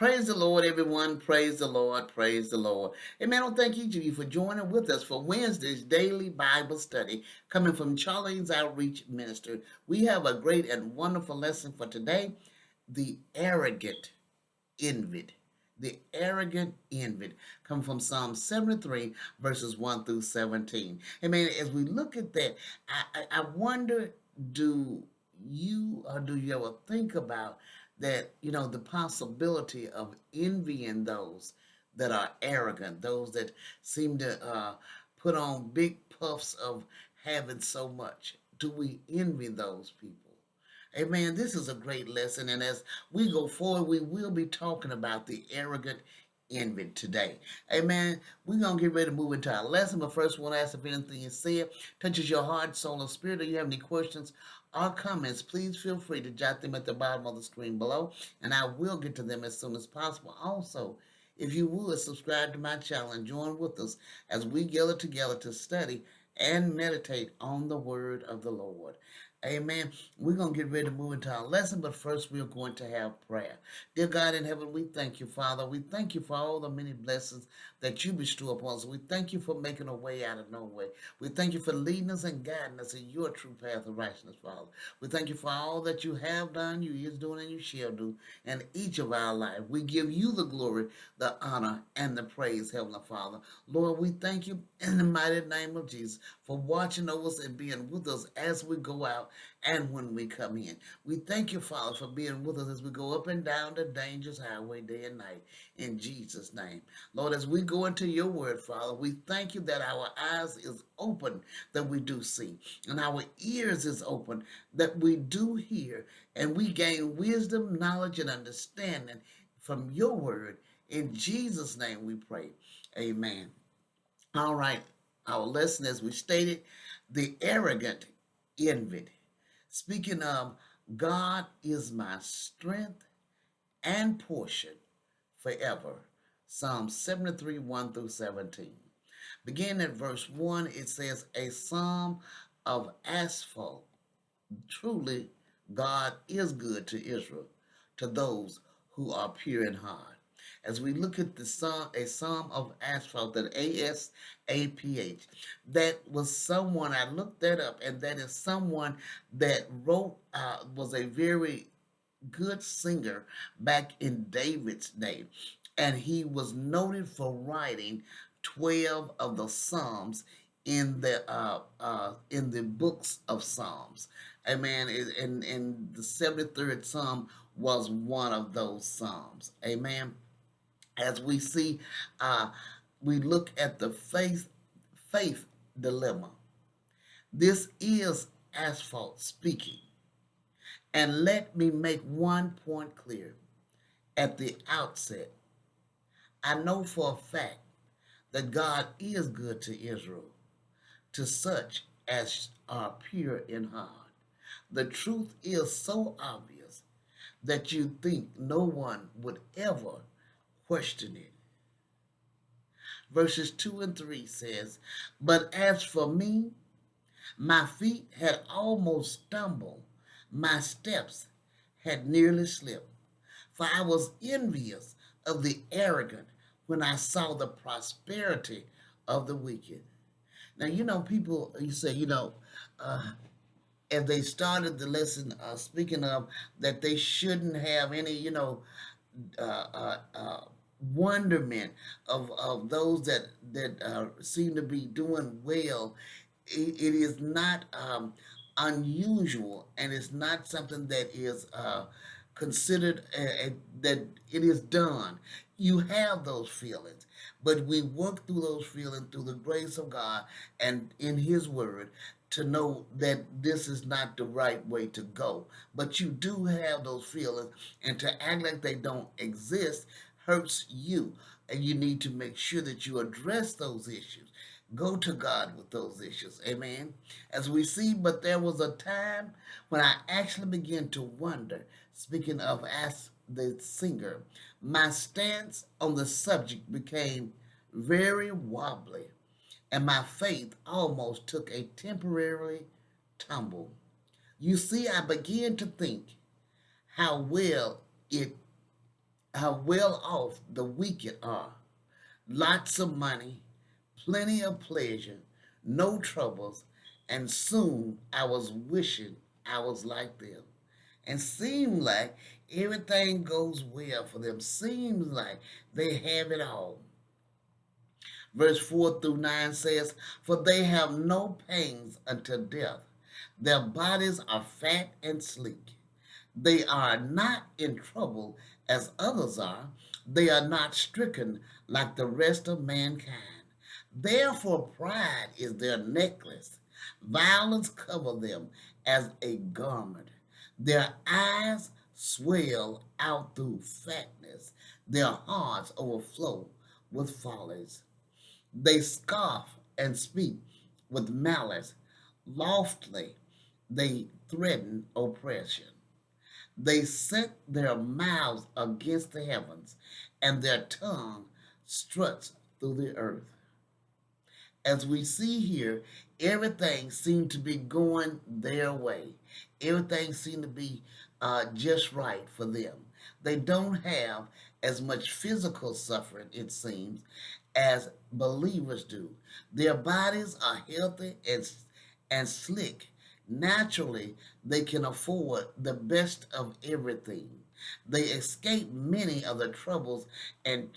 Praise the Lord, everyone. Praise the Lord. Praise the Lord. Amen. I thank each of you for joining with us for Wednesday's daily Bible study coming from Charlie's Outreach Ministry. We have a great and wonderful lesson for today: the arrogant envied. The arrogant envied. Coming from Psalm 73, verses 1 through 17. Amen. As we look at that, I wonder, do do you ever think about that, the possibility of envying those that are arrogant, those that seem to put on big puffs of having so much? Do we envy those people? Amen. This is a great lesson. And as we go forward, we will be talking about the arrogant envy today. Amen. We're going to get ready to move into our lesson. But first, I want to ask if anything is said touches your heart, soul, or spirit, or you have any questions or comments, please feel free to jot them at the bottom of the screen below, and I will get to them as soon as possible. Also, if you would, subscribe to my channel and join with us as we gather together to study and meditate on the word of the Lord. Amen. We're going to get ready to move into our lesson, but first we're going to have prayer. Dear God in heaven, we thank you, Father. We thank you for all the many blessings that you bestow upon us. We thank you for making a way out of no way. We thank you for leading us and guiding us in your true path of righteousness, Father. We thank you for all that you have done, you is doing, and you shall do in each of our lives. We give you the glory, the honor, and the praise, Heavenly Father. Lord, we thank you in the mighty name of Jesus for watching over us and being with us as we go out and when we come in. We thank you, Father, for being with us as we go up and down the dangerous highway day and night. In Jesus' name. Lord, as we go into your word, Father, we thank you that our eyes is open, that we do see, and our ears is open, that we do hear, and we gain wisdom, knowledge, and understanding from your word. In Jesus' name we pray. Amen. All right. Our lesson, as we stated, the arrogant envied. Speaking of, God is my strength and portion forever. Psalm 73, 1 through 17. Beginning at verse 1, it says, A Psalm of Asaph. Truly, God is good to Israel, to those who are pure in heart. As we look at the psalm, a Psalm of Asaph, that Asaph, that was someone, I looked that up, and that is someone that was a very good singer back in David's day, and he was noted for writing 12 of the Psalms in the books of Psalms. Amen. And the 73rd Psalm was one of those Psalms. Amen. As we see, uh, we look at the faith dilemma. This is Asphalt speaking. And let me make one point clear at the outset. I know for a fact that God is good to Israel, to such as are pure in heart. The truth is so obvious that you think no one would ever question it. Verses 2 and 3 says, But as for me, my feet had almost stumbled, my steps had nearly slipped, for I was envious of the arrogant when I saw the prosperity of the wicked. Now, people, you say, uh, as they started the lesson, speaking of that they shouldn't have any, uh, uh, uh, wonderment of those that seem to be doing well. It is not unusual, and it's not something that is considered that it is done. You have those feelings, but we work through those feelings through the grace of God and in His Word to know that this is not the right way to go. But you do have those feelings, and to act like they don't exist hurts you, and you need to make sure that you address those issues. Go to God with those issues. Amen. As we see, but there was a time when I actually began to wonder, speaking of as the singer, my stance on the subject became very wobbly, and my faith almost took a temporary tumble. You see, I began to think how well it how well off the wicked are. Lots of money, plenty of pleasure, no troubles, and soon I was wishing I was like them. And seemed like everything goes well for them. Seems like they have it all. Verse 4 through 9 says, "For they have no pangs until death. Their bodies are fat and sleek. They are not in trouble as others are. They are not stricken like the rest of mankind. Therefore, pride is their necklace. Violence cover them as a garment. Their eyes swell out through fatness. Their hearts overflow with follies. They scoff and speak with malice. Loftily, they threaten oppression. They set their mouths against the heavens, and their tongue struts through the earth." As we see here, everything seemed to be going their way. Everything seemed to be just right for them. They don't have as much physical suffering, it seems, as believers do. Their bodies are healthy and slick. Naturally, they can afford the best of everything. They escape many of the troubles and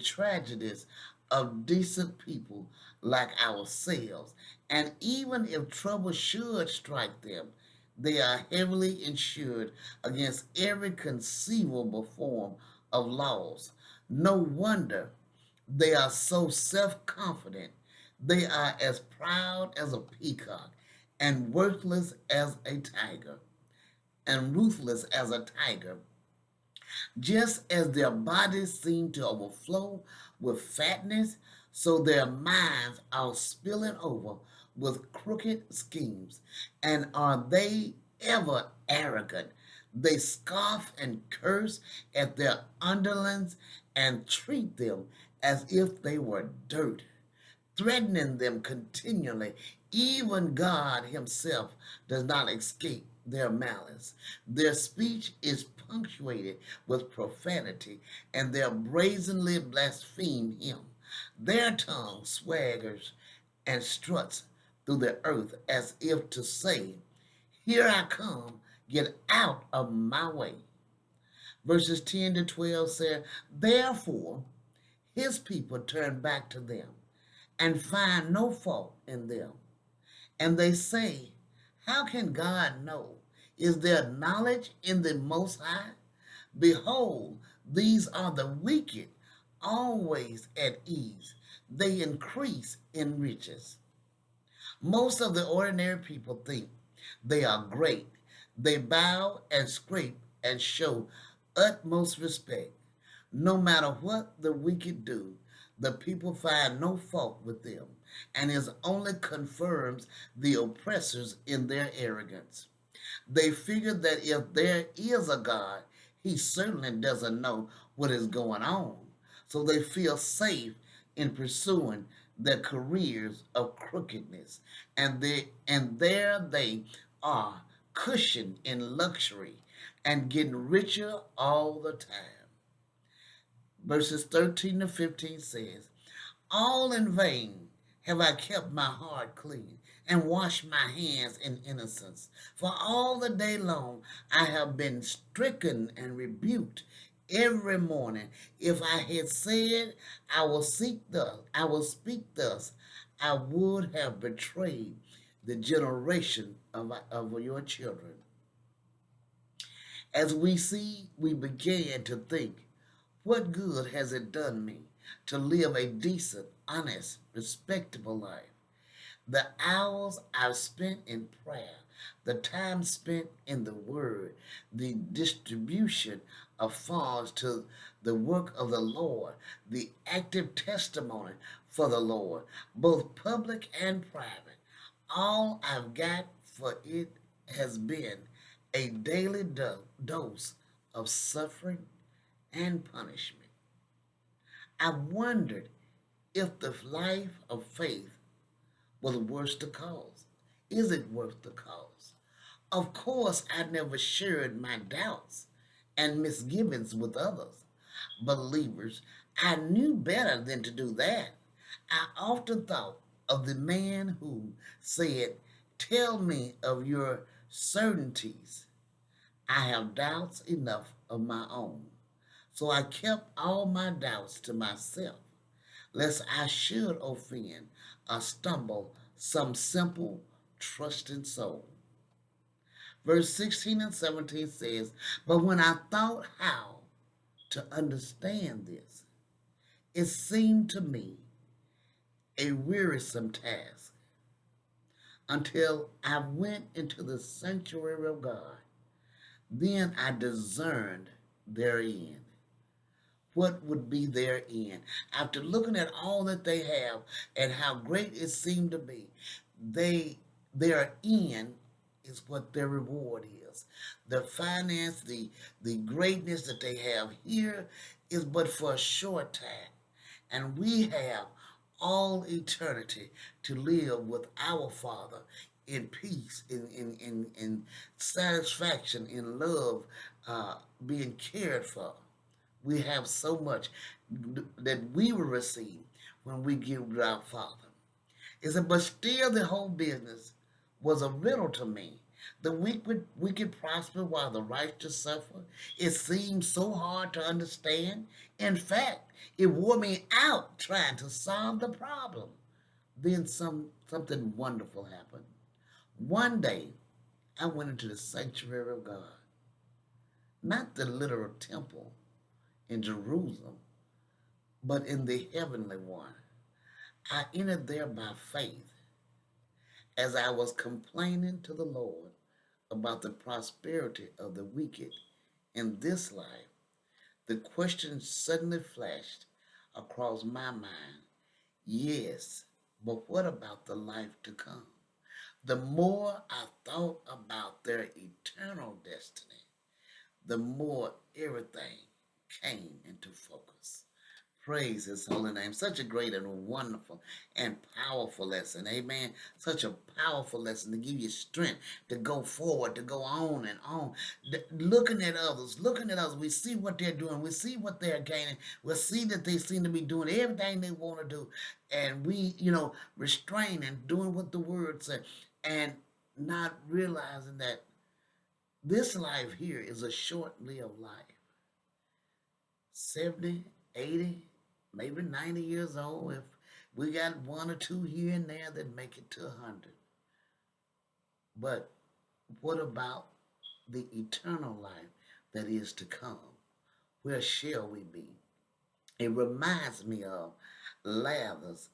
tragedies of decent people like ourselves. And even if trouble should strike them, they are heavily insured against every conceivable form of loss. No wonder they are so self confident. They are as proud as a peacock and worthless as a tiger and ruthless as a tiger. Just as their bodies seem to overflow with fatness, so their minds are spilling over with crooked schemes. And are they ever arrogant? They scoff and curse at their underlings and treat them as if they were dirt, threatening them continually. Even God Himself does not escape their malice. Their speech is punctuated with profanity, and they brazenly blaspheme Him. Their tongue swaggers and struts through the earth as if to say, "Here I come, get out of my way." Verses 10 to 12 say, "Therefore His people turn back to them and find no fault in them. And they say, how can God know? Is there knowledge in the Most High? Behold, these are the wicked, always at ease. They increase in riches." Most of the ordinary people think they are great. They bow and scrape and show utmost respect. No matter what the wicked do, the people find no fault with them, and it only confirms the oppressors in their arrogance. They figure that if there is a God, He certainly doesn't know what is going on. So they feel safe in pursuing their careers of crookedness. And there they are, cushioned in luxury and getting richer all the time. Verses 13 to 15 says, "All in vain have I kept my heart clean and washed my hands in innocence. For all the day long I have been stricken and rebuked every morning. If I had said, I will speak thus, I would have betrayed the generation of your children." As we see, we began to think, what good has it done me to live a decent, honest, respectable life? The hours I've spent in prayer, the time spent in the Word, the distribution of funds to the work of the Lord, the active testimony for the Lord, both public and private. All I've got for it has been a daily dose of suffering and punishment. I wondered if the life of faith was worth the cause. Is it worth the cause? Of course, I never shared my doubts and misgivings with others. believers, I knew better than to do that. I often thought of the man who said, "Tell me of your certainties. I have doubts enough of my own." So I kept all my doubts to myself, lest I should offend or stumble some simple, trusting soul. Verse 16 and 17 says, "But when I thought how to understand this, it seemed to me a wearisome task until I went into the sanctuary of God. Then I discerned their end." What would be their end? After looking at all that they have and how great it seemed to be, they their end is what their reward is. The finance, the greatness that they have here is but for a short time. And we have all eternity to live with our Father in peace, in satisfaction, in love, being cared for. We have so much that we will receive when we give to our Father. It said, "But still the whole business was a riddle to me. The wicked prosper while the righteous suffer. It seemed so hard to understand. In fact, it wore me out trying to solve the problem." Then something wonderful happened. One day, I went into the sanctuary of God, not the literal temple in Jerusalem, but in the heavenly one. I entered there by faith as I was complaining to the Lord about the prosperity of the wicked in this life. The question suddenly flashed across my mind. Yes, but what about the life to come? The more I thought about their eternal destiny, the more everything came into focus. Praise his holy name. Such a great and wonderful and powerful lesson. Amen. Such a powerful lesson to give you strength to go forward, to go on and on. Looking at others, we see what they're doing. We see what they're gaining. We see that they seem to be doing everything they want to do. And we, restrain and doing what the word said and not realizing that this life here is a short-lived life. 70, 80, maybe 90 years old. If we got one or two here and there that make it to 100. But what about the eternal life that is to come? Where shall we be? It reminds me of Lazarus,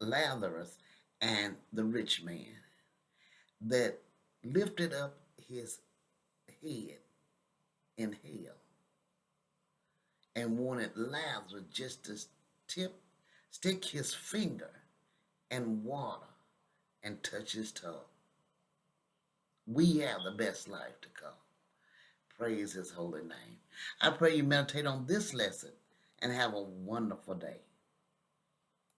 Lazarus and the rich man that lifted up his head in hell and wanted Lazarus just to stick his finger in water and touch his toe. We have the best life to come. Praise his holy name. I pray you meditate on this lesson and have a wonderful day.